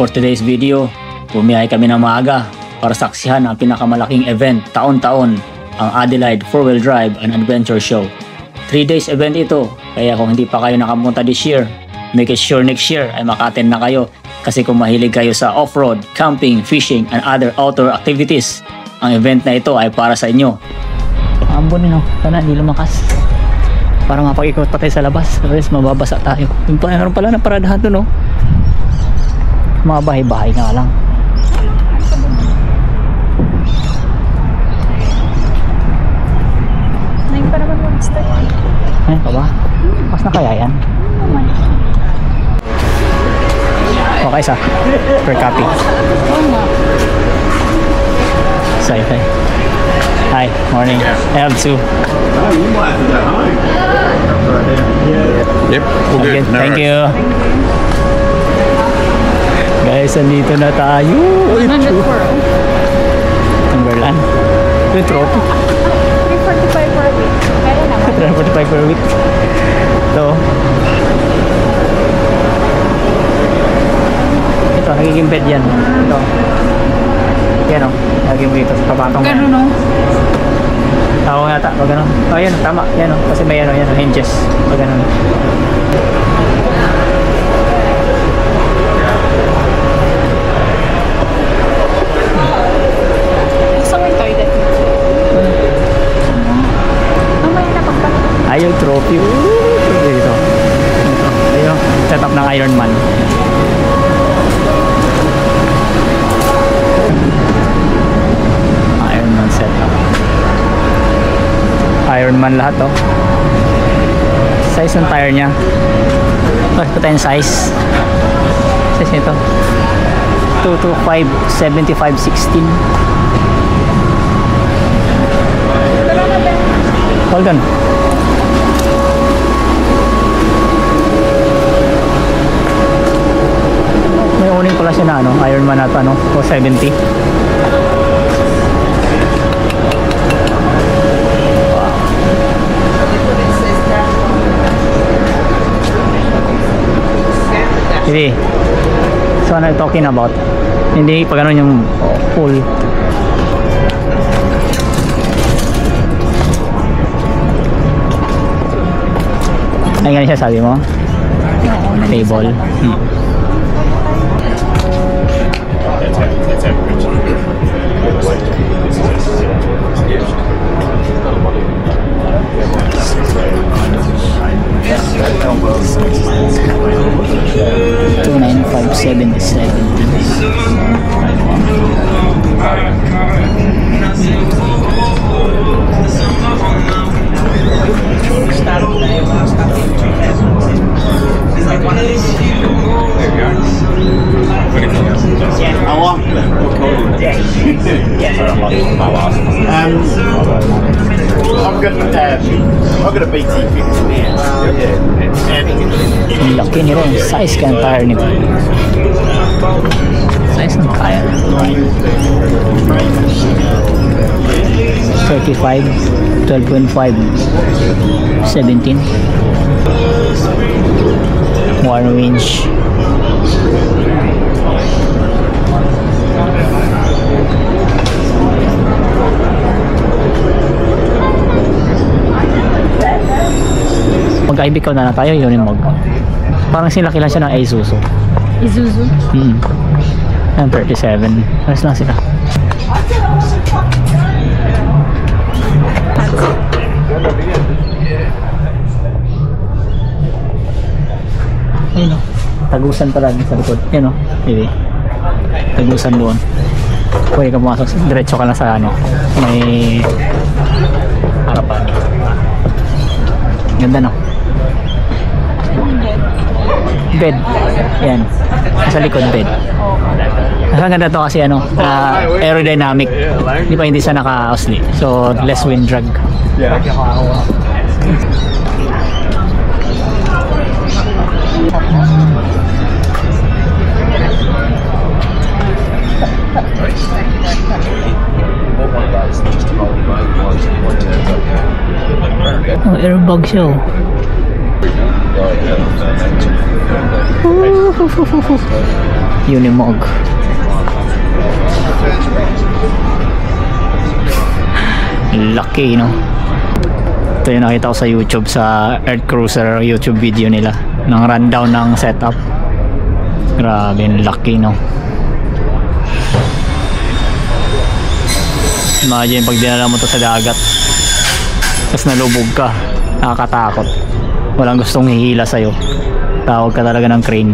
For today's video, bumiyahe kami ng maaga para saksihan ang pinakamalaking event taon-taon, ang Adelaide 4-Wheel Drive and Adventure Show. 3 days event ito, kaya kung hindi pa kayo nakapunta this year, make it sure next year ay maka-attend na kayo kasi kung mahilig kayo sa off-road, camping, fishing, and other outdoor activities, ang event na ito ay para sa inyo. Ambon no, sana hindi lumakas. Para mapag-ikot pa tayo sa labas, otherwise mababasa tayo. Yung meron pala na paradahan doon no. Mga bahay-bahay na lang. Ngayon pa naman mag-start. Ngayon pa ba? Mas na kaya yan? Okay sa per copy. Say. Hi, morning. I have two. Yep, we'll Okay, get thank you. Guys, andito na tayo. Timberland. Yung trophy. 345 per week. Kaya naman. 345 per week. Ito. Ito, nagiging bed yan. Ito. Yan o. Nagiging dito sa kapatong. Gano'n no? Tao nga ta. Pag gano'n. Oh, yan. Tama. Yan o. Kasi may ano. Yan o. Hinges. Pag gano'n. Ayun, trophy. Trophy dito. Ayun, setup ng Ironman. Ironman setup. Ironman lahat oh. Size ng tire niya. Bakit pa tayong size? Size nito 225 75 16. Hold on. May uning pala siya na ano, Ironman at ano, o 70. Wow. Hindi. So ano talking about? Hindi pa ganun yung full. Ay ganun siya sabi mo? Table. I've got a BT50 now. Ang laki nito, yung size kaya ang tire nito. Size ng tire. 35, 12.5, 17. One range. Magkaibig na tayo, yun yung parang sinlaki lang siya ng Isuzu. Isuzu? Yan 37. Alas lang sila. Ayun o, tagusan pala sa likod. Yan o, hindi tagusan doon. Pwede ka pumasok, diretso ka lang sa ano, may harapan. Ganda no? Bed. Yan. Nasa likod bed. Ang ganda to kasi ano, aerodynamic. Di pa hindi siya naka-osli. So, less wind drag. Yeah. Oh, airbag siya oh. Unimog. Laki, no? Ito yung nakita ko sa YouTube, sa Earth Cruiser YouTube video nila ng rundown ng setup. Grabe, laki, no? Imagine pag dinala mo to sa dagat tapos nalubog ka, nakakatakot. Walang gustong hihila sa'yo, tawag ka talaga ng crane.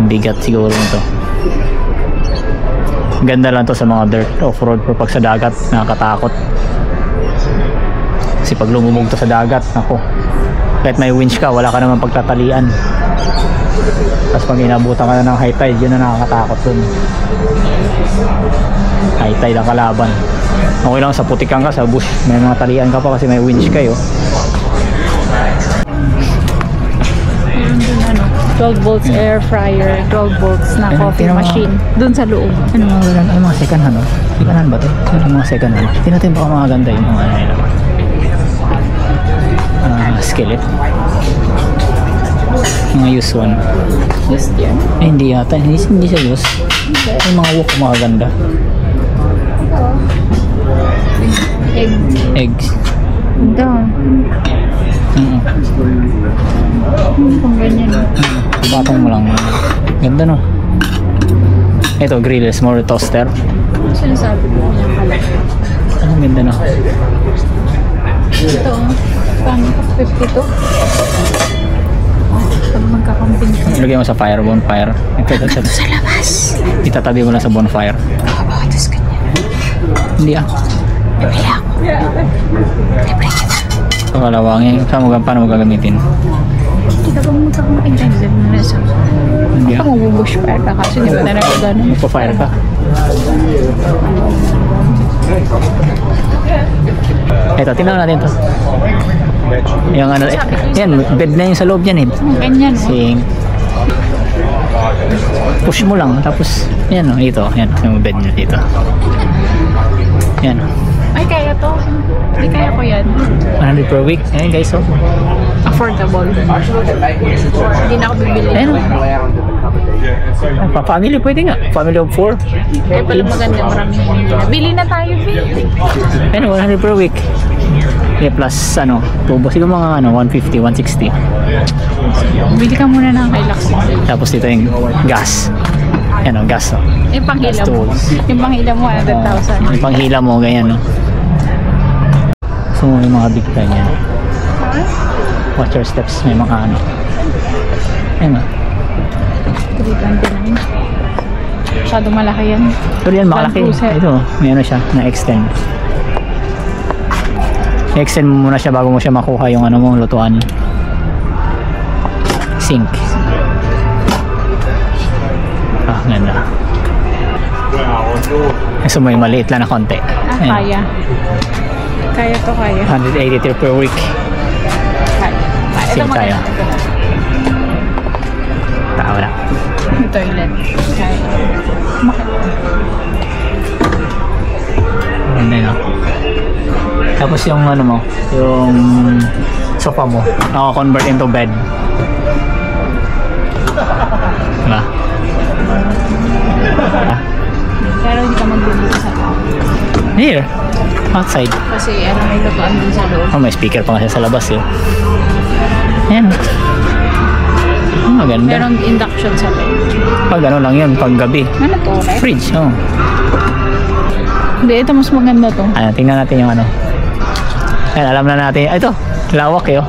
Bigat siguro nito. Ganda lang to sa mga dirt off-road, pero pag sa dagat nakakatakot. Kasi pag lumubog to sa dagat, ako, kahit may winch ka, wala ka naman pagtatalian. Tapos pag inabutan ka na ng high tide, yun na nakakatakot dun. High tide ang kalaban. Okay lang sa putikan ka, sa bush may mga talian ka pa kasi may winch kayo. 12 volts air fryer, 12 volts na coffee machine dun sa loob. Ano mga ganun? Ay, mga second hand, no? Second hand ba ito? Ano mga second hand? Hindi natin baka mga ganda yung mga ano nila. Skillet. Mga used one. Used yan? Ay, hindi yata. Hindi siya used. Yung mga wok mga ganda. Eggs. Ganda. Kung ganyan. Patong mo lang. Ganda, no? Ito, grill, small toaster. Sinasabi mo yung kalaki. Ang ganda, no? Ito, paano ka? 52? Pag magkakamping ka. Ilagay mo sa fire, bonfire. Ito sa labas. Itatabi mo lang sa bonfire. Bakit ito ganyan? Hindi Nabili ako. Libre kita. Ito kalawangin. Paano mo gagamitin? Kita ba magkakamping ka? Hindi mo na sa... Hindi Baka mabubush fire ka kasi di ba na nagagano? Magpa-fire ka. Ito, tingnan natin to. Yung ano, yan, bed na yung sa loob yan, eh. Ganyan, no? Sing. Push mo lang, tapos, yan, oh, ito, yan, yung bed niya dito. Yan. Ay, kaya to. Hindi kaya ko yan. 100 per week. Ayan, guys, so. Affordable. Hindi na ako bibili. Ayan, family, pwede nga. Family of 4. Kaya pala maganda, maraming hindi. Bili na tayo, Bill. Ayan, 100 per week. Yeah, plus, ano, tubo. Siguro mga, 150, 160. Bili ka muna ng Hilux. Tapos dito yung gas. Yan, gas, oh. Yung panghila Gas mo. tools. Yung panghila mo, 100,000. Yung panghila mo, ganyan, no? So, may mga big time yan. Watch your steps, may mga ano. Ayan, 329. Masyado malaki yan. pero yan, makalaki. Land Cruiser. Ito, may ano siya, na-extend. I-extend mo muna siya bago mo siya makuha yung ano mo, lutuan. Sink. Ah, ganda. So, may maliit lang na konti. Ayan. Kaya. Kaya to, kaya. 183 per week. Kaya. Ito Sink tayo. maganda. Tao na. Yung toilet. Kaya. Ganda, no? Tapos yung ano mo, yung sofa mo, naka-convert into bed. Diba? Pero hindi ka magluluto sa loob. Here, outside. Kasi ano, may lutuan din sa loob. Oh, may speaker pa kasi sa labas eh. Ayan. Maganda. Meron induction sa loob. Pag ano lang yun, pag gabi. Ano to, right? Fridge, oh. Hindi, ito mas maganda to. Ayan, tingnan natin yung ano. Ayan, alam na natin. Ay, ito, lawak eh, oh.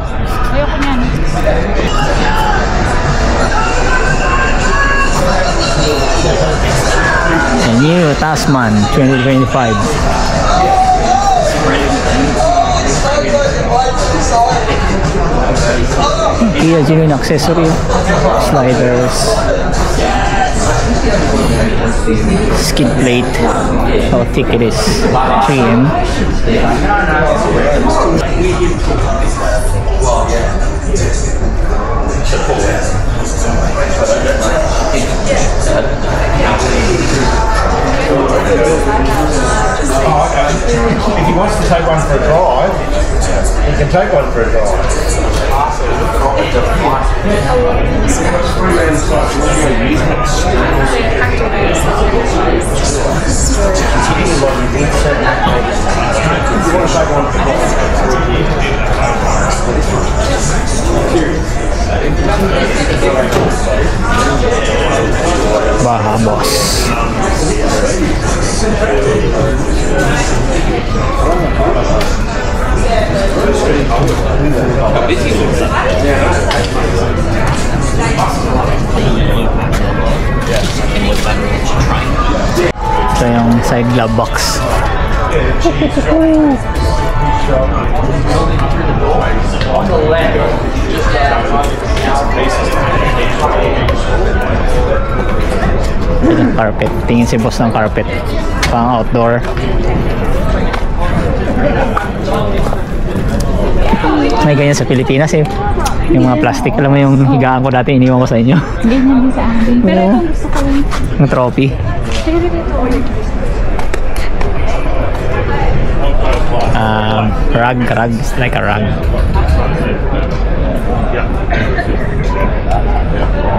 Ayoko niyan. The new Tasman 2025. Kia genuine accessory, sliders, skid plate. How thick it is? 3M. Oh, okay. If he wants to take one for a drive, he can take one for a drive. Baha, boss. Ito yung side glove box. Carpet. Tingin si boss ng carpet. Pang outdoor. May ganyan sa Pilipinas eh. Yung mga plastic. Alam mo yung higaan ko dati, iniwan ko sa inyo. Ganyan din sa akin. Pero Oo. ito gusto ko rin. Yung trophy. Rug. It's like a rug.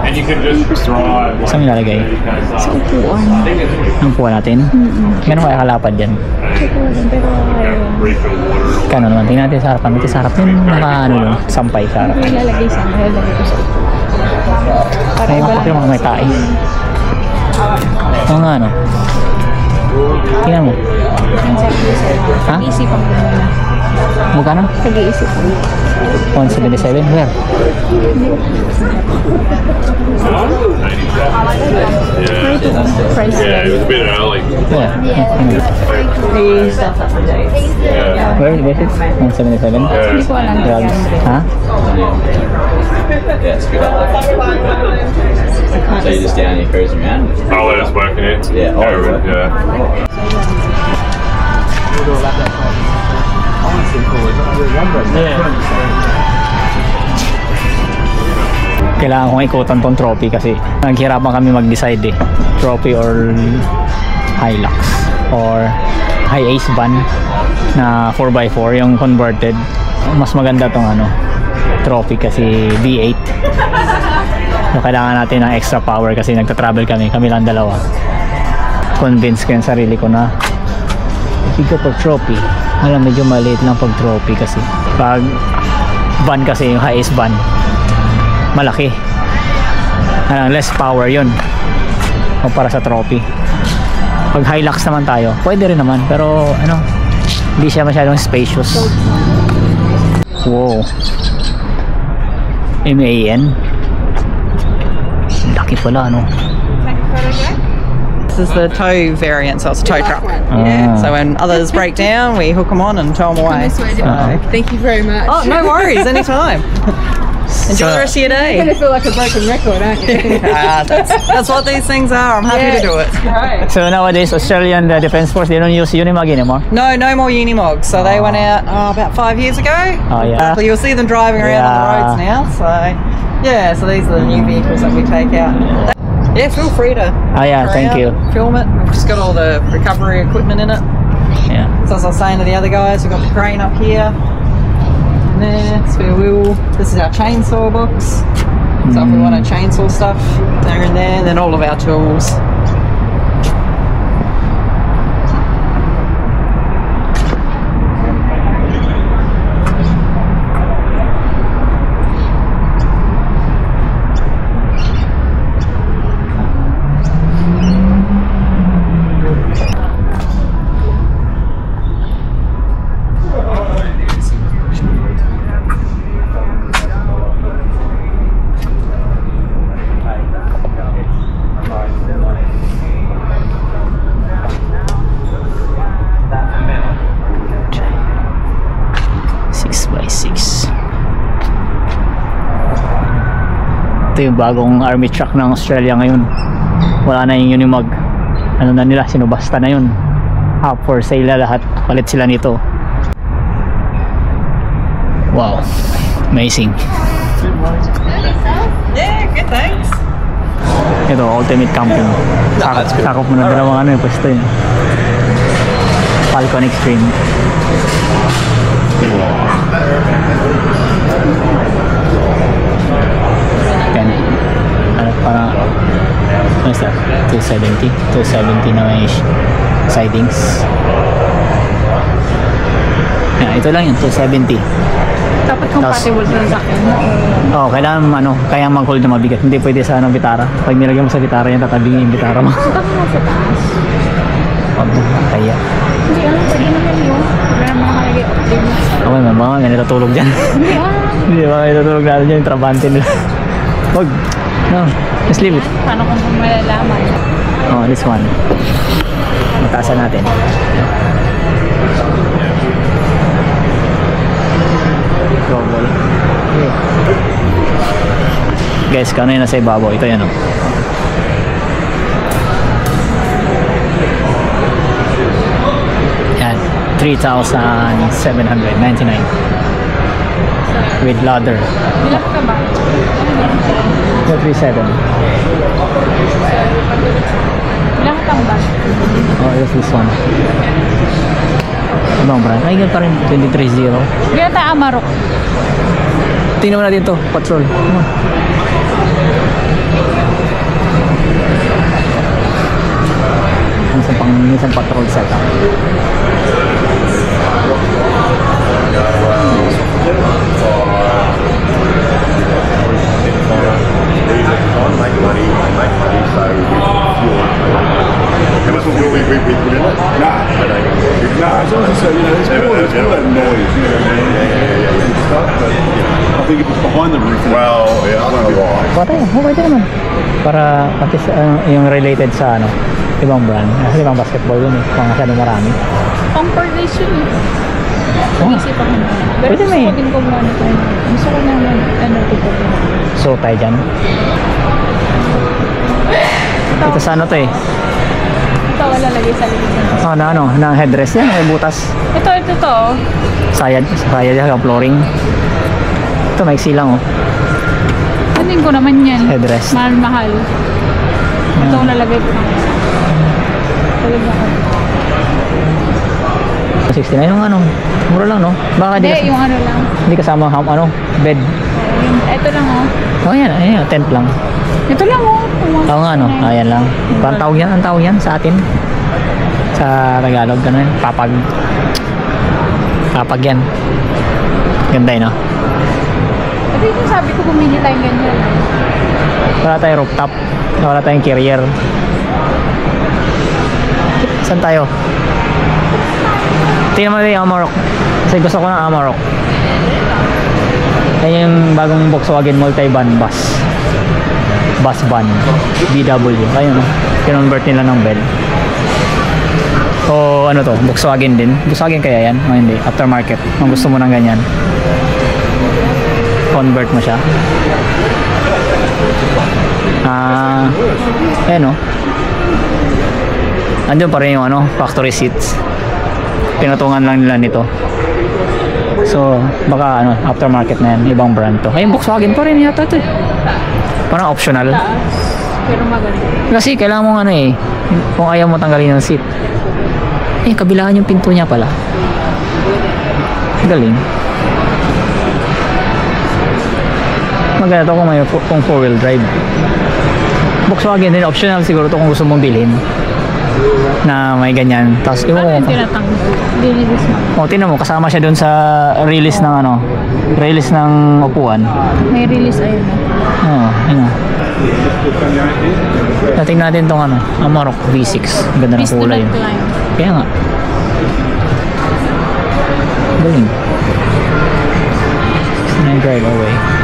And you can just draw. Saan nilalagay? Sa upuan. Ang puwa natin? Meron kaya kalapad yan? Pero Kano naman? Tingnan natin sa harapan. Ito sa harap yun. Sampay sa harap. nilalagay sa nilalagay ko sa upuan. Para Ay, iba bakit yung mga may tae? Oo nga, no? Tingnan mo. Ha? Pag-iisipan ko muna. Magkano? Pag-iisip ko. 177? Where? Price Yeah, it was a bit early. Where? Yeah. Where is it? 177? Hindi ko alam. Drugs. Ha? Yeah, it's good up there. So you're just down here cruising around? I'll let us work in it. Yeah, all right. Yeah. Kailangan kong ikutan tong trophy kasi naghirapan kami mag-decide eh. Trophy or Hilux or high ace van na 4x4 yung converted. Mas maganda tong trophy kasi V8. So kailangan natin ng extra power kasi nagta-travel kami lang dalawa. Convince ko yung sarili ko na pick up for trophy. Alam, medyo maliit lang pag trophy kasi pag van kasi yung high ace van malaki. Less power yun o para sa trophy. Pag Hilux naman tayo, pwede rin naman pero hindi siya masyadong spacious. Wow. MAN. Laki pala, This is the tow variant, so it's a tow truck. Yeah. So when others break down, we hook them on and tow them away. So, Thank you very much. oh, no worries, anytime. Enjoy the rest of your You're day. gonna feel like a broken record, aren't you? That's what these things are. I'm happy to do it. Right. So nowadays, Australian Defence Force, they don't use Unimog anymore. No more Unimogs. So they went out about 5 years ago. Oh, yeah. You'll see them driving around on the roads now. So yeah, so these are the new vehicles that we take out. Yeah, feel free to Thank you. film it. We've just got all the recovery equipment in it. Yeah. So as I was saying to the other guys, we've got the crane up here. And there, spare wheel. This is our chainsaw box. So if we want to chainsaw stuff, they're in there. Then all of our tools. Ito yung bagong army truck ng Australia ngayon. Wala na yung Unimog. Ano na nila, sinubasta na yun. Up for sale na lahat. Palit sila nito. Wow, amazing. Yeah, good, thanks. Ito, ultimate camping. Sakop mo na dalawang yung pwesto yun. Falcon Extreme. Wow. What's that? 270. 270 na may sidings. Yan, ito lang yun, 270. Dapat compatible din sa akin. Oo, kailangan kaya mag-hold na mabigat. Hindi pwede sa bitara. Pag nilagyan mo sa bitara yan, tatabingin yung bitara mo. Suka mo sa taas. Kaya. Hindi, pwede naman yun. Wala naman nakalagay. Okay, mga may natutulog dyan. Hindi, Hindi ba may natutulog natin dyan, yung trabante nila. Huwag. No, just leave it. Paano kung malalaman? Oh, this one. Mataasan natin. Trouble. Okay. Guys, kano yun nasa ibabaw? Ito yan, oh. Yan. 3,799 with ladder. Bilang ka ba? 237. Bilang tambal? Oh, yes, this one. Ibang brand. Ay, ganun pa rin. 230. Bilang tayo Amarok. Tingnan mo natin to. Patrol. Ano? Isang patrol setup. Pwede naman. Para at least yung related sa ibang brand. Kasi ibang basketball yun kung masyado marami. Compilation eh. Nag-isipan ko na. Pero Pwede gusto may- ko din kung ano ito. Gusto ko naman, tipo ko. So tayo dyan. Ito sa to eh. Ito, wala lagay sa likod. Oh, na headrest yan. May butas. Ito to. Sayad yung flooring. Ito, maiksi lang oh. Kunin ko naman yan. Headrest. Mahal. Ito ang lalagay ko. Talaga ko. 69 yung mura lang no? Baka Hindi, di yung ano lang. hindi kasama bed. Ito lang oh. Oh yan, tent lang. Ito lang oh. Oo nga ayan lang. Ang tawag yan sa atin. Sa Tagalog, ganun. Papag yan. Ganda yun, no? Ito yung sabi ko, bumili tayong ganyan. Wala tayong rooftop. Wala tayong carrier. Saan tayo? Tingnan mo yung Amarok. Kasi gusto ko ng Amarok. Yan yung bagong Volkswagen multi-van bus. Bus van. VW. Ayun, no? Kinonvert nila ng bed. O ano to? Volkswagen din. Volkswagen kaya yan? O hindi. Aftermarket. Kung gusto mo ng ganyan. Convert mo siya. Ayan o. Andun pa rin yung factory seats. Pinatungan lang nila nito. So, baka aftermarket na yan. Ibang brand to. Ayun, Volkswagen pa rin yata ito. Parang optional. Pero maganda. Kasi kailangan mong kung ayaw mo tanggalin yung seat. Kabilaan yung pinto niya pala. Galing. Maganda to kung 4-wheel drive. Volkswagen din, optional siguro to kung gusto mong bilhin na may ganyan. Tapos Ano yung tinatanggal? Dinilis mo. tingnan mo, kasama siya dun sa release ng release ng upuan. May release ayun na. Tingnan natin tong Amarok V6. Ganda ng Please do kulay. not climb. Kaya nga. Galing. 69 drive away.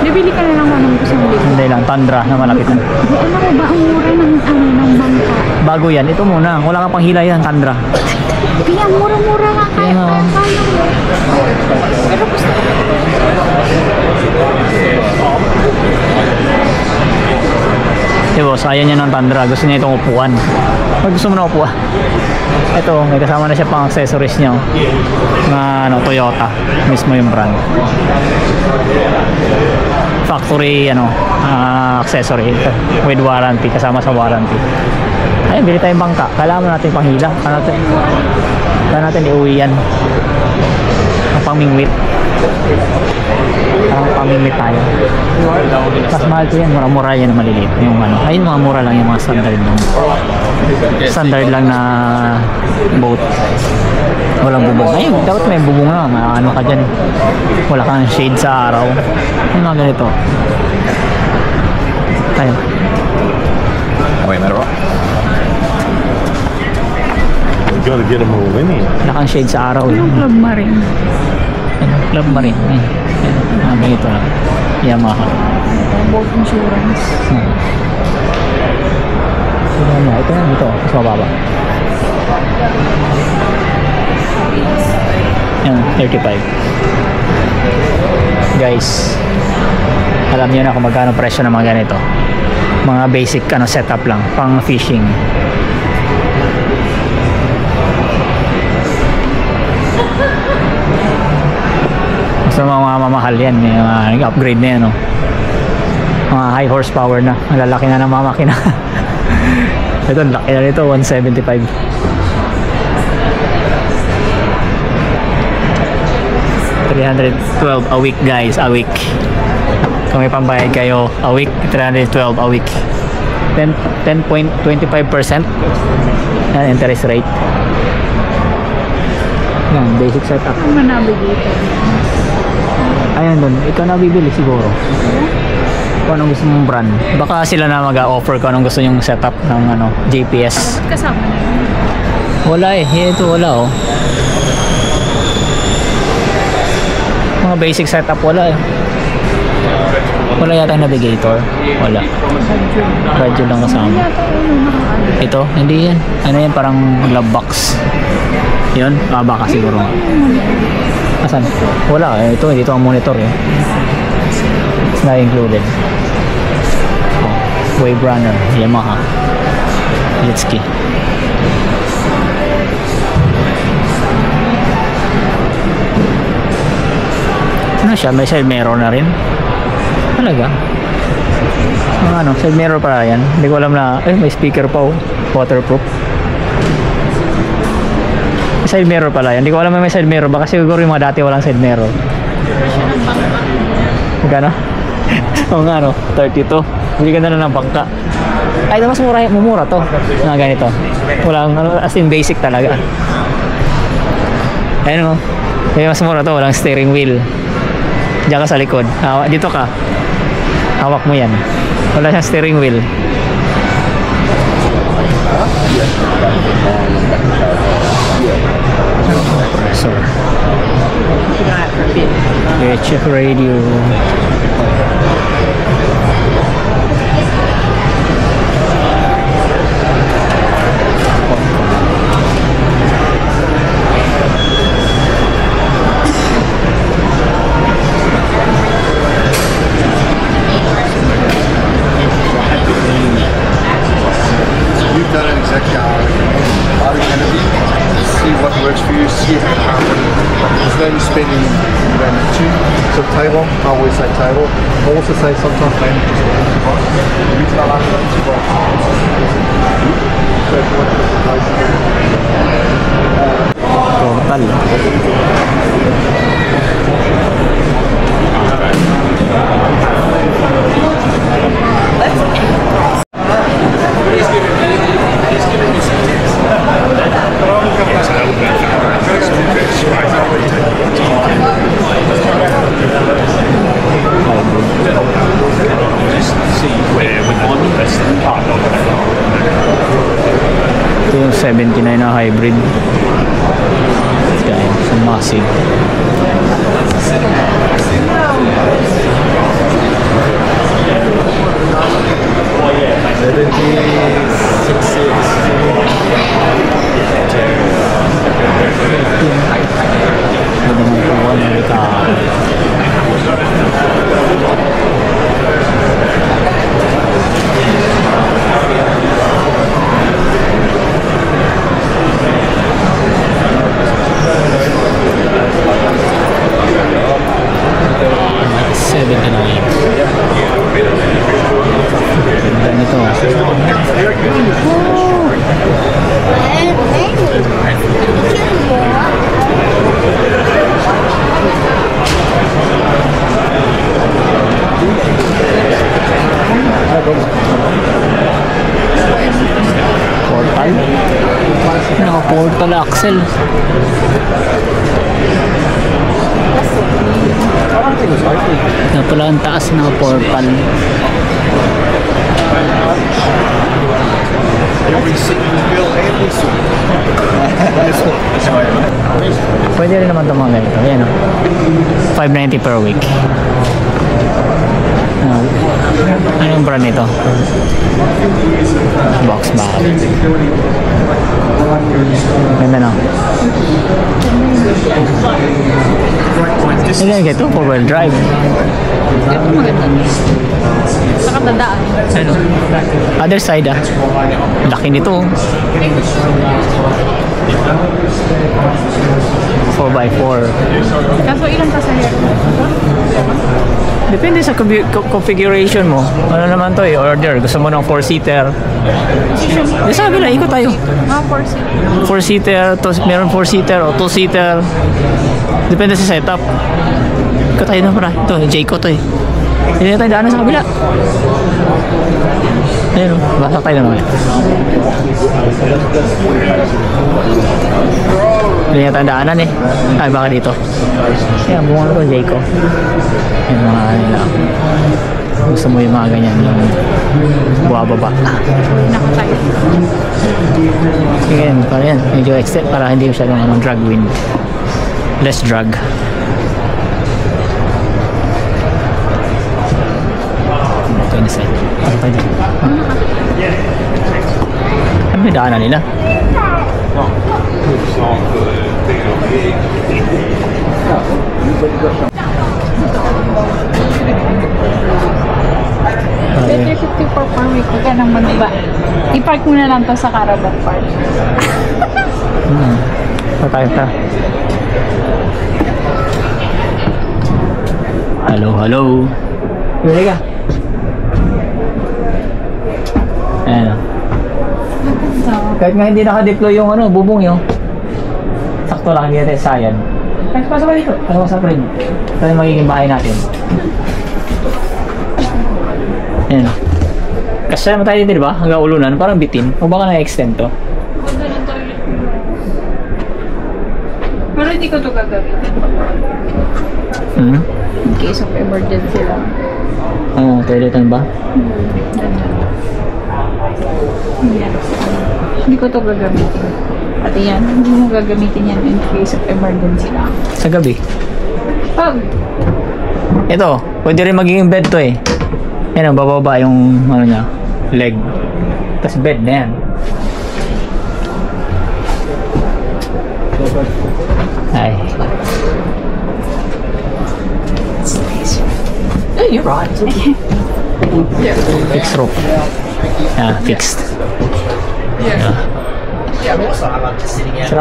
Bibili ka na lang anong gusto mo dito. Hindi lang, Tundra na malapit na. Ano ko ba ang mura ng bangka? Bago yan, ito muna. Wala kang panghila yan, Tundra. Kaya mura-mura nga Kaya nga, oh. Pero gusto ko. Si boss, ayaw niya ng Tundra. Gusto niya itong upuan. Pag gusto mo na upuan. Ito, may kasama na siya pang accessories niya. Na ano, Toyota. Mismo yung brand. Factory, accessory. With warranty. Kasama sa warranty. Ayun, bili tayong bangka. Kailangan natin panghila. Kailangan natin iuwi yan. Ang pamingwit. Parang pamingwit tayo. Mas mahal ko yan. Mura-mura yan na maliliit. Yung ayun, mga mura lang yung mga standard lang. Standard lang na boat. Walang bubong. Ayun, dapat may bubong na. Ano ka dyan. Wala kang shade sa araw. Yung mga ganito. Ayun. Wait a minute, bro. You gotta get them all in here. Wala kang shade sa araw. Yung Club Marine. Club Marine. Ganito lang. Yamaha. Boat insurance. Ito na dito. Mas mababa. Yan, 35. Guys, alam niyo na kung magkano presyo ng mga ganito. Mga basic setup lang. Pang fishing. So mga mamahal yan, may upgrade na yan, mga high horsepower na, malalaki na ng mga makina. Ito, laki na nito, 175. $312 a week guys, a week. Kung may pambayad kayo, a week, $312 a week. 10.25% yan, interest rate. Yan, basic setup. Ano navigator? Ayan dun, ikaw na bibili siguro. Kung anong gusto mong brand. Baka sila na mag-offer kung anong gusto nyong setup ng GPS. Kasama na yun. Wala ito wala Mga basic setup wala Wala yata navigator. Wala. Radio lang kasama. Ito, hindi yan. Ano yan, parang glove box. Yun, baka siguro. Asan? Wala ito, dito ang monitor it's not included. Wave Runner, Yamaha, Litski. Ano siya? May side mirror na rin? Talaga? Side mirror pala yan. Hindi ko alam na, may speaker pa waterproof. Side mirror pala yan. Hindi ko alam may side mirror. Baka siguro yung mga dati walang side mirror. Magkano? Oo nga 32. Hindi ganda na ng bangka. Ay, mas mura to. Mga ganito. Walang, as in basic talaga. Ayun mas mura to. Walang steering wheel. Diyan ka sa likod. Dito ka. Hawak mo yan. Wala siyang steering wheel. Compressor. HF radio. You've done it exactly how are you going to be? See what works for you, see how it's maybe spending so table, I always say table. I also say sometimes maybe just retail items. Total. Ito yung 79 na hybrid. Kaya sa massive. axle. Na pala ang taas ng portal. Pwede rin naman itong mga ganito. Ayan o. 590 per week. Ano yung brand nito? Box bag. Ganda na. Hindi ganyan ito, 4-wheel drive. Ito maganda. Saka dadaan. Ano? Other side ah. Laki nito. 4x4. Kaso ilang pasahero? Depende sa configuration mo. Ano naman to eh, order. Gusto mo ng 4-seater. Di sabi na, ikot tayo. Mga 4 seat. 4-seater, meron 4-seater o 2-seater. Depende sa setup. Ikot tayo na para. Ito, Jayco to eh. Hindi na tayo daanan sa kabila. Ayun o, basak tayo naman. Hindi na tayo daanan eh. Ay, baka dito. Kaya bunga ko, Jayco. Yung mga nila. Gusto mo yung mga ganyan, yung buwababa. Nakatayo. Again, para yan, medyo extend para hindi masyadong drag wind. Less drag. Ito yung side. Ano pa dyan? Ano may daanan nila? Better 54 per week. Huwag ka nang maniba. I-park mo na lang to sa Caravan Park. Patay ka. Hello, hello. Bili ka. Ayan o. Kahit nga hindi naka-deploy yung ano, bubong yun. Sakto lang, hindi natin sayad. Kahit pasok ka dito. Pasok ka sa friend. Ito yung magiging bahay natin. Ayan o. Kasi naman tayo dito, diba? Hanggang ulunan, parang bitin. O baka na-extend to. Pero hindi ko ito gagamitin. In case of emergency lang. Oo, toiletan ba? Yan. Hindi ko ito gagamitin. Pati yan, hindi mo gagamitin yan in case of emergency lang. Sa gabi. Pag Ito, pwede rin magiging bed to eh. Yan ang bababa yung ano niya, leg. Tapos bed na yan. Ay. oh, you're right. Fixed rope. Ah, fixed. Yeah. Sira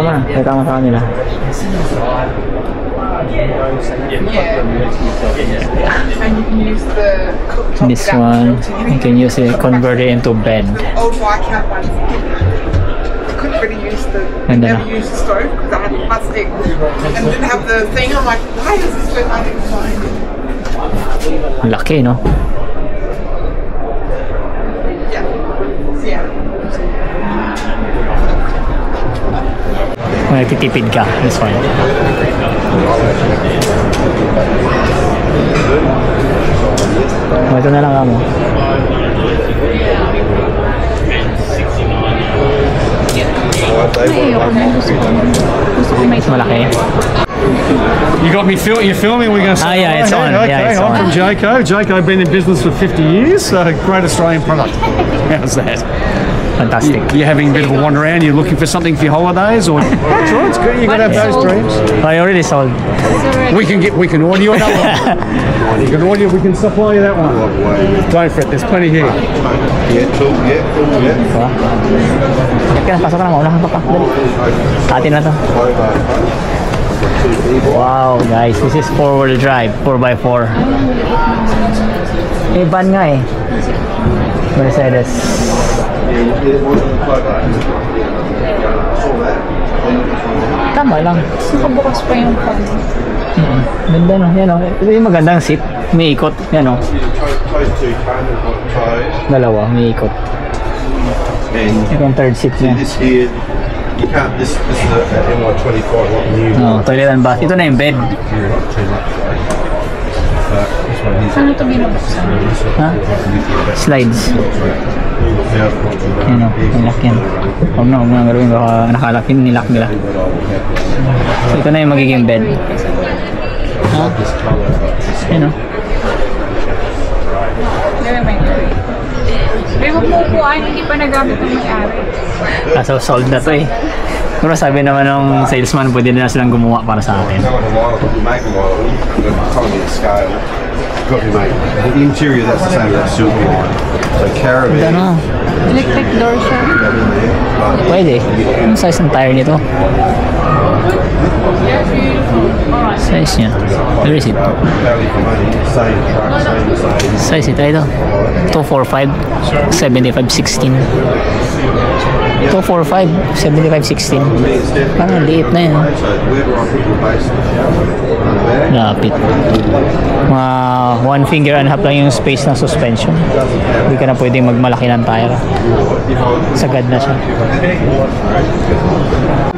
mo na, kaya mo sa kanila. And you can use the cooktop This one, you can use it, convert it into bed. old Viscount one. I couldn't really use the And then- never use the stove because I had plastic and didn't have the thing. I'm like, why is this fit? I didn't find it. Ang laki, no? Yeah. Yeah. Kung nagtitipid ka, this one. Ito na lang ka mo. Ay, ako na gusto ko. Gusto ko may Mas malaki. You got me you're filming, we're going to start. Ah, yeah, it's on. Okay, Yeah, it's I'm on. from Jayco. Jayco been in business for 50 years, great Australian product. How's that? Fantastic. You're having a bit of a wander around, you're looking for something for your holidays, or that's right, it's good, you got to have those dreams. I already sold. We can order you another one. You can order, we can supply you that one. Don't fret, there's plenty here. Diba? Kaya pasok ka na, maunahan pa pa. Dali. Atin na to. Wow, guys, this is 4-wheel drive, 4x4. Eh, van nga eh. Mercedes. Tama lang. nakabukas pa yung pan. Ganda no, yan o. Ito yung magandang seat. May ikot. Yan o. Dalawa, may ikot. Ito yung third seat niya. You can't. This is a NY25 like new. Oh, toilet and bath. Ito na yung bed. You're not too much. This one here's Ano ito binubuksan? Ha? Slides. Yan o, nilak yan. Huwag na nga gawin. Baka nakalak yun, nilak nila. So ito na yung magiging bed. Ha? Yan o. Pero magpupuan, hindi pa nagamit ng may-ari. Kaso sold na to eh. Pero sabi naman ng salesman, pwede na silang gumawa para sa atin. You make a while, but economy of scale. Got to make the interior. That's the same as that silver line. So caravan. Ano? Electric door siya. Pwede. Anong size ng tire nito? Size niya. Where is it? Value for money. Same truck, same. Size ito. 245, 75, 16. 245, 75, 16. Parang liit na yun. So where do I put your base? Lapit. Mga 1 finger and a half lang yung space ng suspension. Hindi ka na pwedeng magmalaki ng tire. Sagad na siya.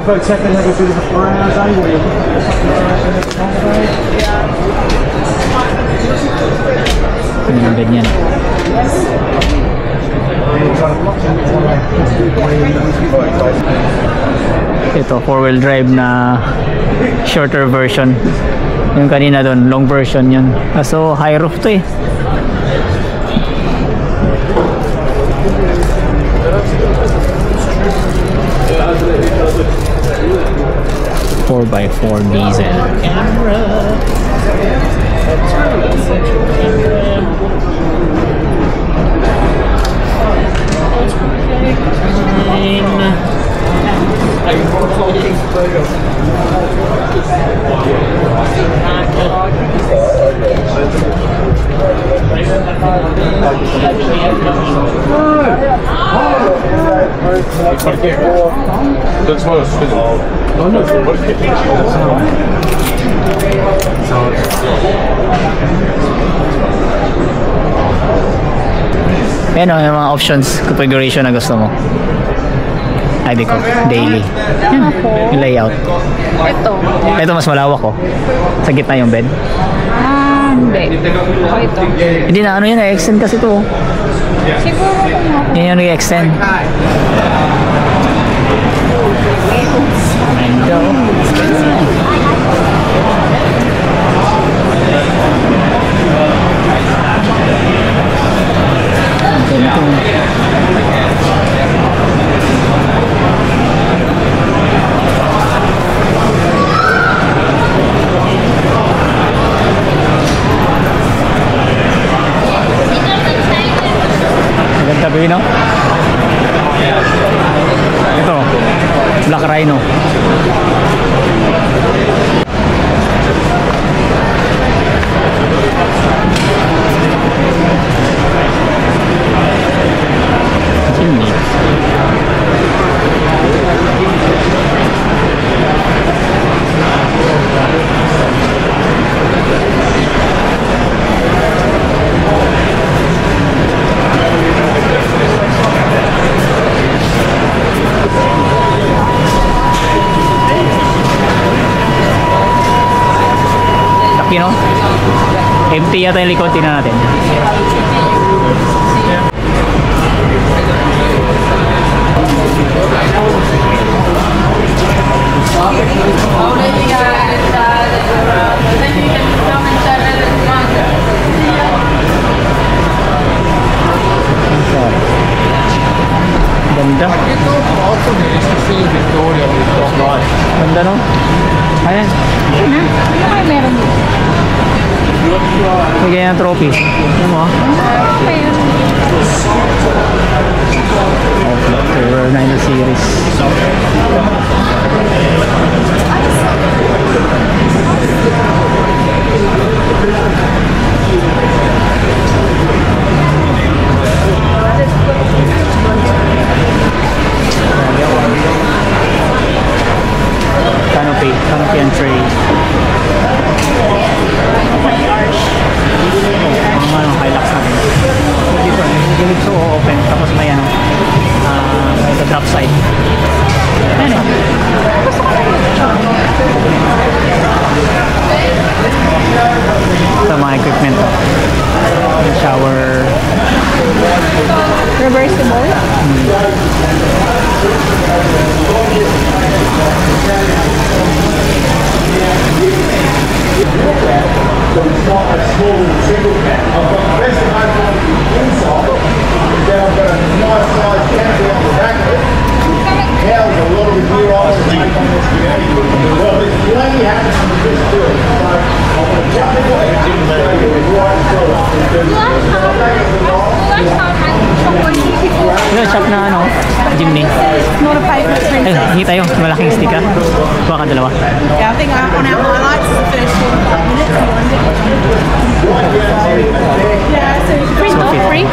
Folks have to have a bit of a browse, eh? Ano yung bed niyan? Ito, 4-wheel drive na shorter version. Yung kanina doon, long version yun. So, high roof to eh. Four by 4 diesel. That's what I was thinking. Oh no, what is it? Yan o, yung mga options, configuration na gusto mo. Ay, di ko. Daily. Yung layout. Ito. Ito mas malawak oh. Sa gitna yung bed. Hindi. O ito. Hindi na ano yun, extend kasi to. Siguro kung Yan yung nag-extend. Maganda ba yun, no? Ito, Black Rhino. Chimney. Laki, no? Empty yata yung likod, tingnan natin. Ganda. Ganda, no? Ayan. ano? Ano kayo meron dito? May ganyan trophy. Ano mo? Meron dito. Terror 90 series. Canopy and tray. Mga Hilux natin. Dito, so open. Tapos may ano, the drop side. Ano? Gusto ko na Sa mga equipment to. Shower. reversible. Ito, shop na ano, Jimny. Not a paper Ay, princess. hindi tayo. Malaking stick ha. Kuha ka dalawa. Yeah, I think on our highlights, the first 45 minutes. Yeah, so free So, stuff, okay. free.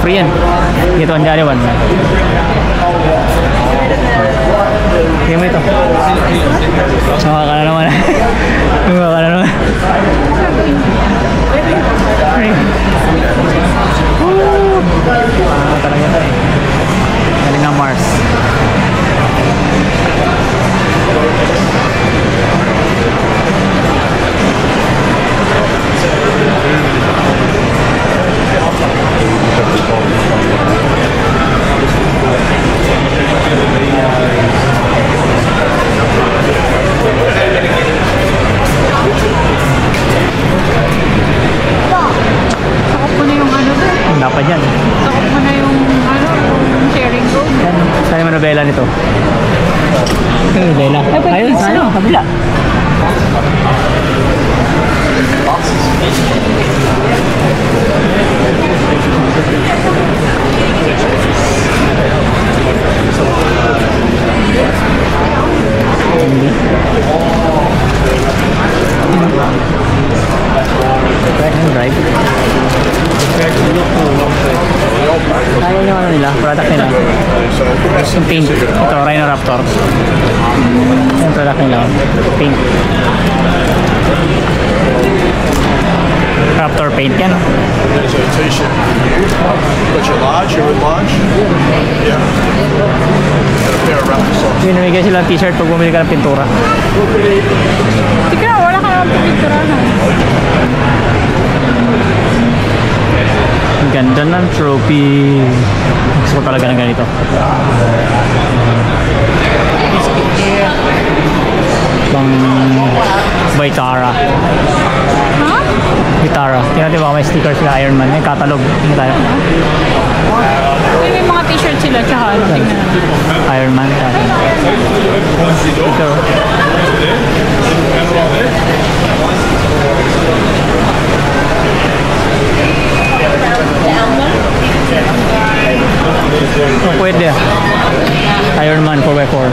Free yan. Dito ang jari one. Tingnan mo ito. Mukha ka na naman. Mukha ka na naman. Free. Woo! Talaga ito eh. Galing ng Mars. Sakop mo na yung ano doon. Dapat yan. Sakop mo na yung ano, yung sharing room. Yan. Saan yung manobela nito? Manobela. Ay, pwede Ayun, sa saan? ano? Kabila. Drive. Ayun yung ano nila, product nila. Yung paint. Ito, Rhino Raptor. Yung product nila. Paint. Raptor paint yan. There's a t-shirt for you. Got your large, you're at large. Yeah. Got a pair of Raptor socks. Yung namigay sila ng t-shirt pag bumili ka ng pintura. Sige na, wala ka naman pipinturahan. Ang ganda ng trophy. Gusto ko talaga ng ganito. Pang Vitara. Ha? Vitara. Tingnan natin baka may sticker sila Iron Man. May catalog. Hindi tayo. May mga t-shirt sila, tsaka ano, tingnan natin. Iron Man. Sticker. Oh, pwede. Iron Man 4x4.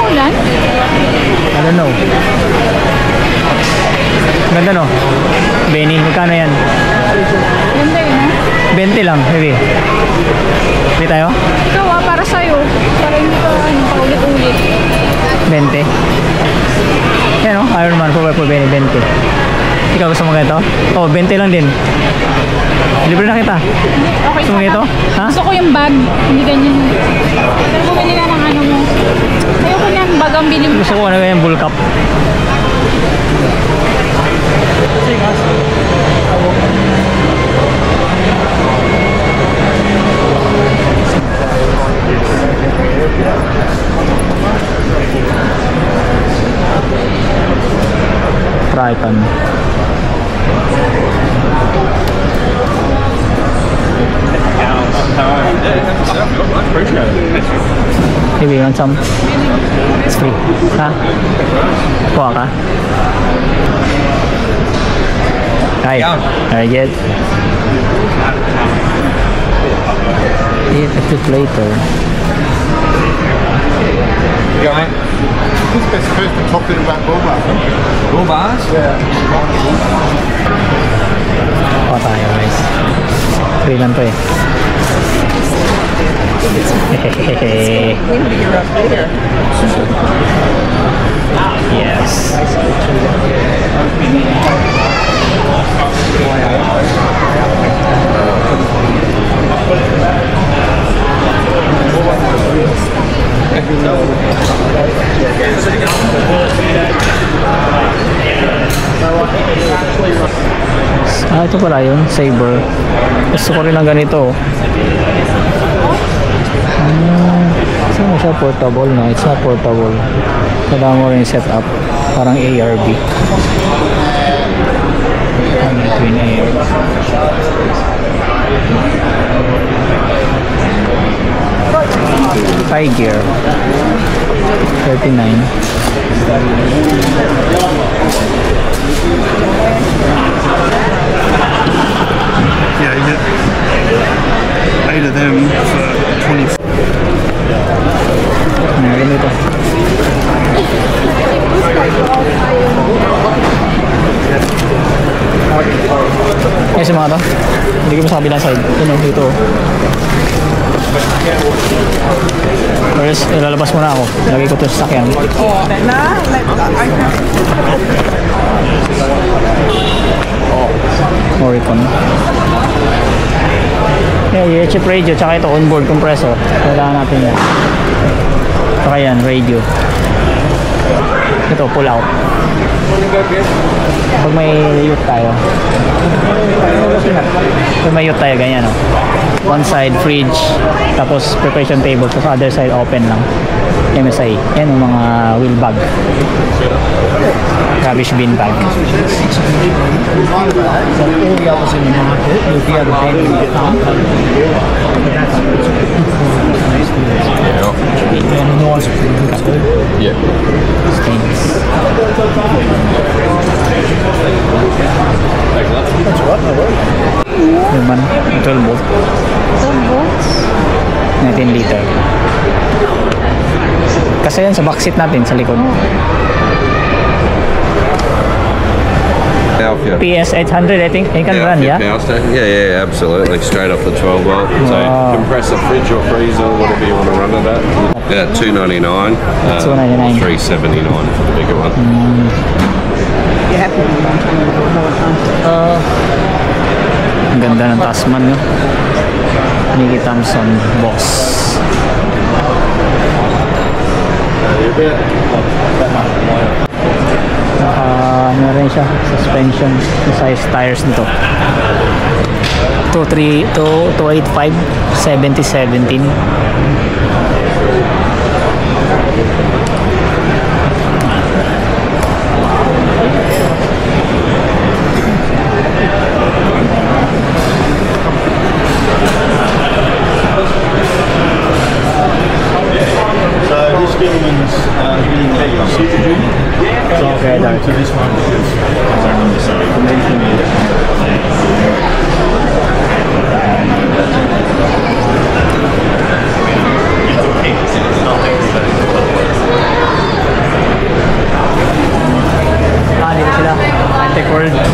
Ulan? I don't know. Ganda no? Benny, magkano yan? Ganda yun, ha? 20 lang, heavy. Hindi tayo? Ikaw, para sa'yo. Para hindi ka, ano, paulit-ulit. 20. Yan no? Iron Man 4x4 Benny, 20. Ikaw gusto mo ganito? Oh, 20 lang din. Libre na kita. Okay, Gusto mo ganito? Ha? Gusto ko yung bag, hindi ganyan. Pero bumili na ng ano mo. Ayoko niyan, bag ang bili mo. Gusto ko ano yung bull cup. Triton. Maybe you want some? It's free. Ha? Kuha ka? Hi. Very good. Eat a bit later. You go, mate. Who's best first to top it about bull bar? Bull bars? O tayo guys. Free lang to eh. Yes. Ito pala yun, Saber. Gusto ko rin ng ganito. Saan siya portable? No, it's not portable. Kailangan mo rin set up. Parang ARB. Twin ARB. High gear. 39. Yeah, you get 8 of them for 20. Meron ito. Yes, mga to. Hindi ko masabi lang side. Ito, dito. First, ilalabas muna ako. Lagay ko ito sa sakyan. Oricon. Yeah, UHF radio, tsaka ito onboard compressor. Kailangan natin yan. Tsaka yan, radio. Ito, pull out. Pag may youth tayo. Pag may youth tayo, ganyan, no? One side, fridge. Tapos, preparation table. Tapos, other side, open lang. MSI. Yan yung mga wheel bag. Rubbish bin bag. Yeah. Stainless. Naman, 12 volt. 12 volts? 19 liter. Kasi yan sa backseat natin sa likod. Alpha. PS 800, I think. You can run, yeah? Power station. Yeah, absolutely. Straight off the 12 volt. So Wow. compressor, fridge or freezer, whatever you want to run it at. Yeah, $299. $299. $379 for the bigger one. Ang ganda ng Tasman, no? Nicky Thompson, boss. Ano rin siya, suspension, size tires nito. 285 7017. So this gentleman's being super junior. So I'll Okay, forward to this one because Dito sila, High-Tech World. Let's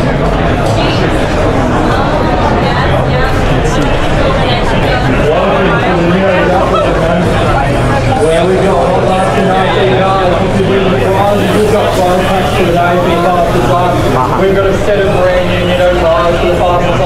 see. Where we got all that tonight, we've got 12 packs for the day, big guys as well. We've got a set of brand new, tires for the fastest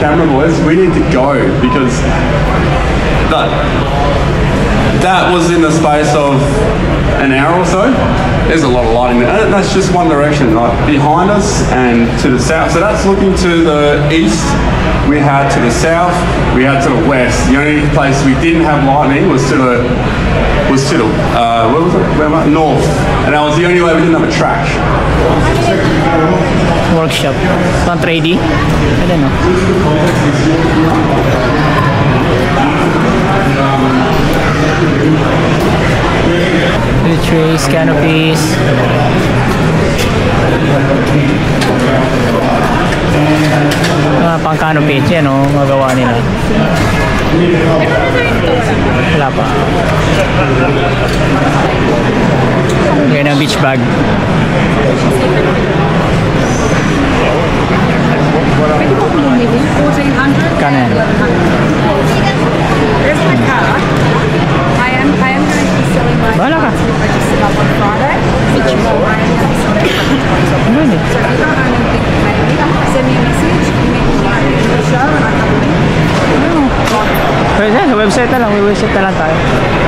camera, boys. We need to go because that was in the space of an hour or so. There's a lot of lighting there. And that's just one direction, like behind us and to the south. So that's looking to the east. We had to the south. We had to the west. The only place we didn't have lightning was to the where was it? Where am I? North. And that was the only way we didn't have a track. Workshop. Pang ready? I don't know. The trays, canopies. Pang canopy. Yan o, magawa nila. Wala pa. Yan ang beach bag. Kanan. Here's my car. I am going to be selling my car to register up on Friday. Which is why I am selling my car. So if you don't know anything, maybe send me a message, email me the show, and I have a link. Pwede, sa website na lang. Website na lang tayo.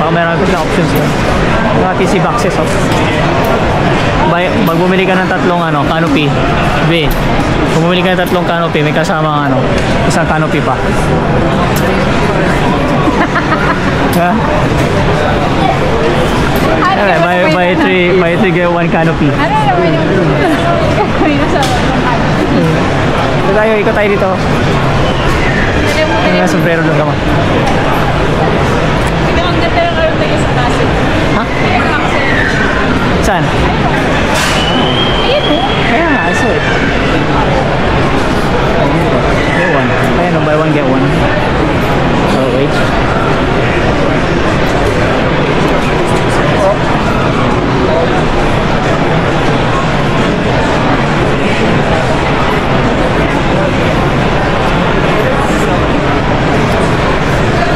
Baka meron ko na options doon. Mga TC boxes, oh. Pag bumili ka ng tatlong canopy, kung bumili ka ng tatlong canopy, may kasama isang canopy pa. Ha? Buy 3 get 1 canopy. Ikot tayo dito. May sombrero doon ka man. Ha? Saan? Kaya nga, I saw it. Get one. Ayan, buy one, get one. Oh, wait.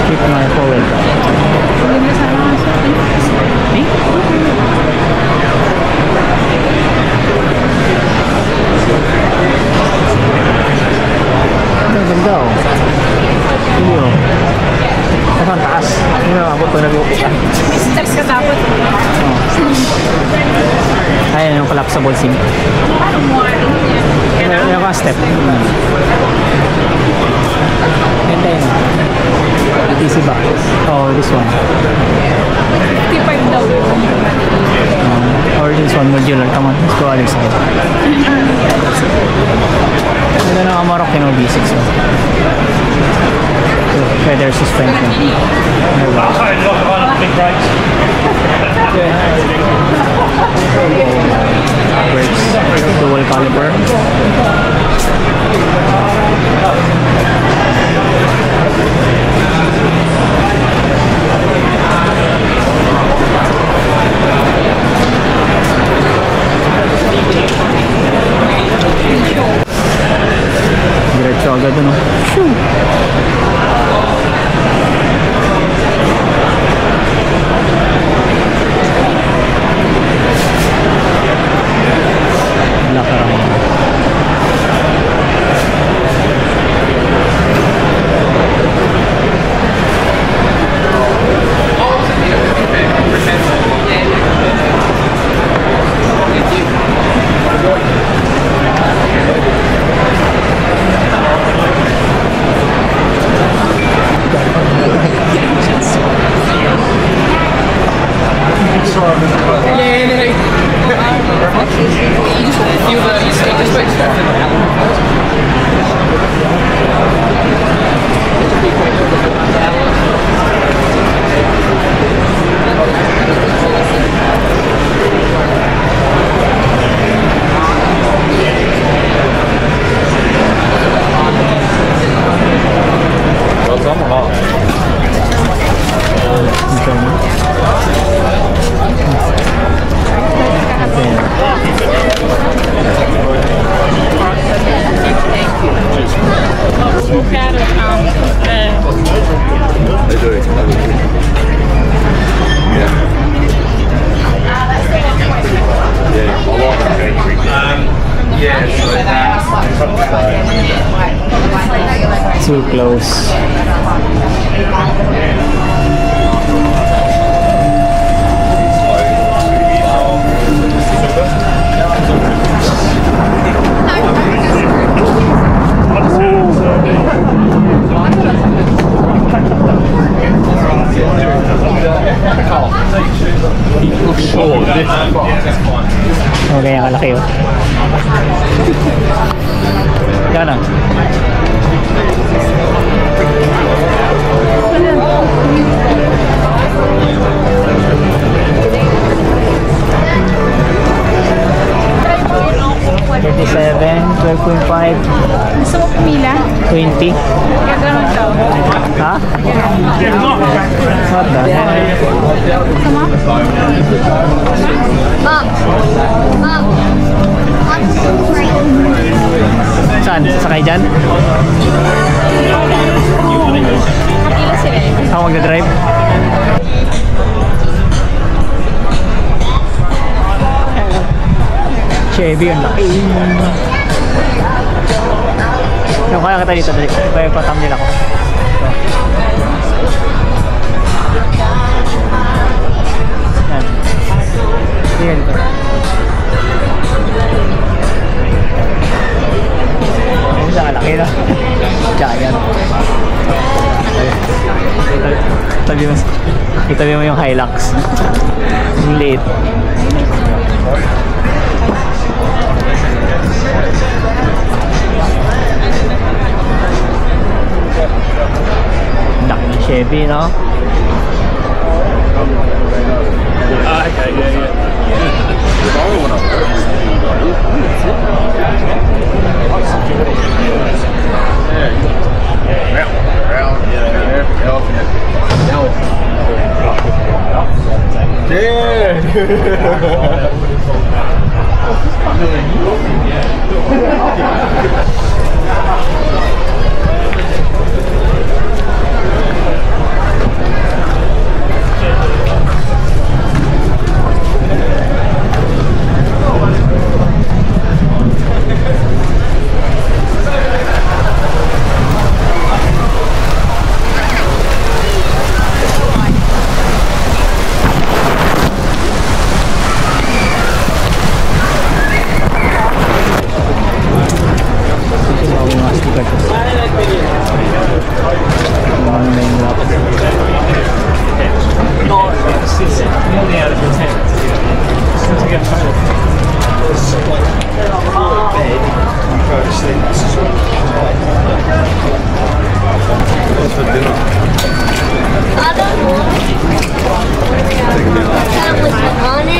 Keep my forward. Ganda oh. Iyo. Ang taas. Hindi na abot pag nag-upo ka. Steps ka dapat. Ayan yung collapsible sim. Yung ka step. Ganda yun. Easy box. Oh, this one. Or this one modular. Come on, let's go other side. Ganda ng Amarok yung B6. Feather suspension. Big brakes. Brakes. Dual caliper. Diretso agad no. Shoo. Yeah, so Too close. Okay, ang kalaki yun. Yan na. Gusto mo pumila? 20. Gagano'n daw. Ha? What the heck? Gusto mo? Saan? Sakay dyan? Kapila sila eh. Ako magdadrive? Chevy, ang laki. Yung kaya kita dito, dali. Iba yung patamnil ako. Yan. Sige dito. Ayun sa kalaki na. Giant. Itabi mo yung Hilux. Yung liit. Laki ng Chevy, no? Okay, yeah.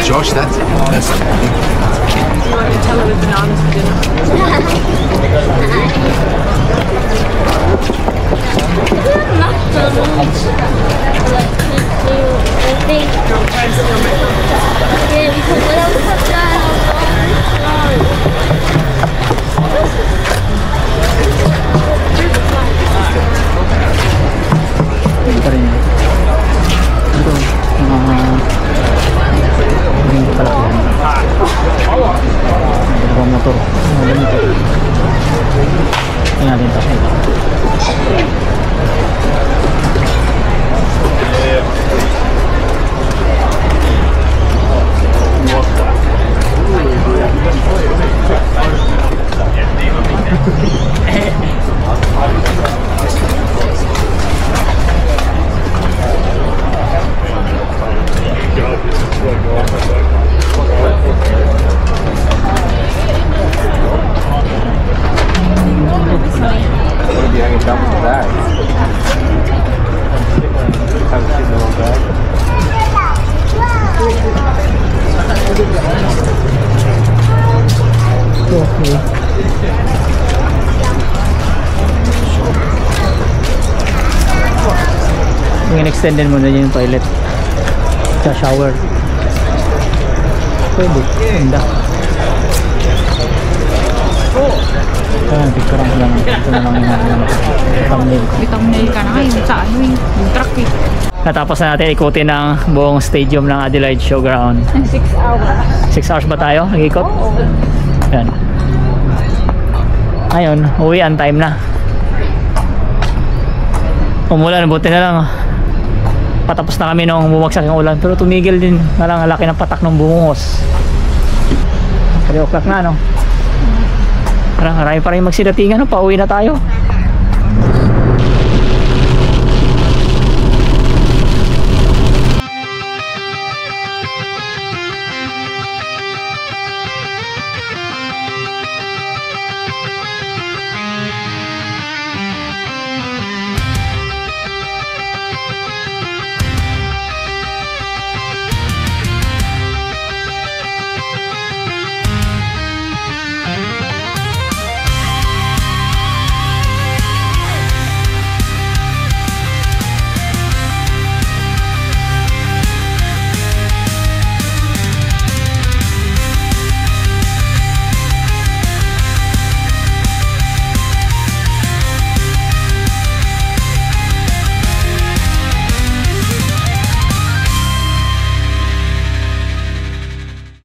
Josh, that's Do you want Nutella with bananas for Ito rin yun. Ito. Hindi pala ko. Dalawang motor. Dalawang motor. Tingnan natin ito. Okay. Yung in-extended mo na yung toilet sa shower. Pwede. Ganda. Ayan, picture lang. Ito na lang yung thumbnail. May thumbnail ka na ngayon sa ano yung truck eh. Natapos na natin ikutin ng buong stadium ng Adelaide Showground. 6 hours. 6 hours ba tayo? Nag-ikot? Yan. Ngayon, uwi ang time na. Umulan, buti na lang. Patapos na kami nung bumagsak yung ulan. Pero tumigil din na lang, laki ng patak ng bungos. 3 o'clock na, no? Parang marami pa rin magsidatingan, no? Pauwi na tayo.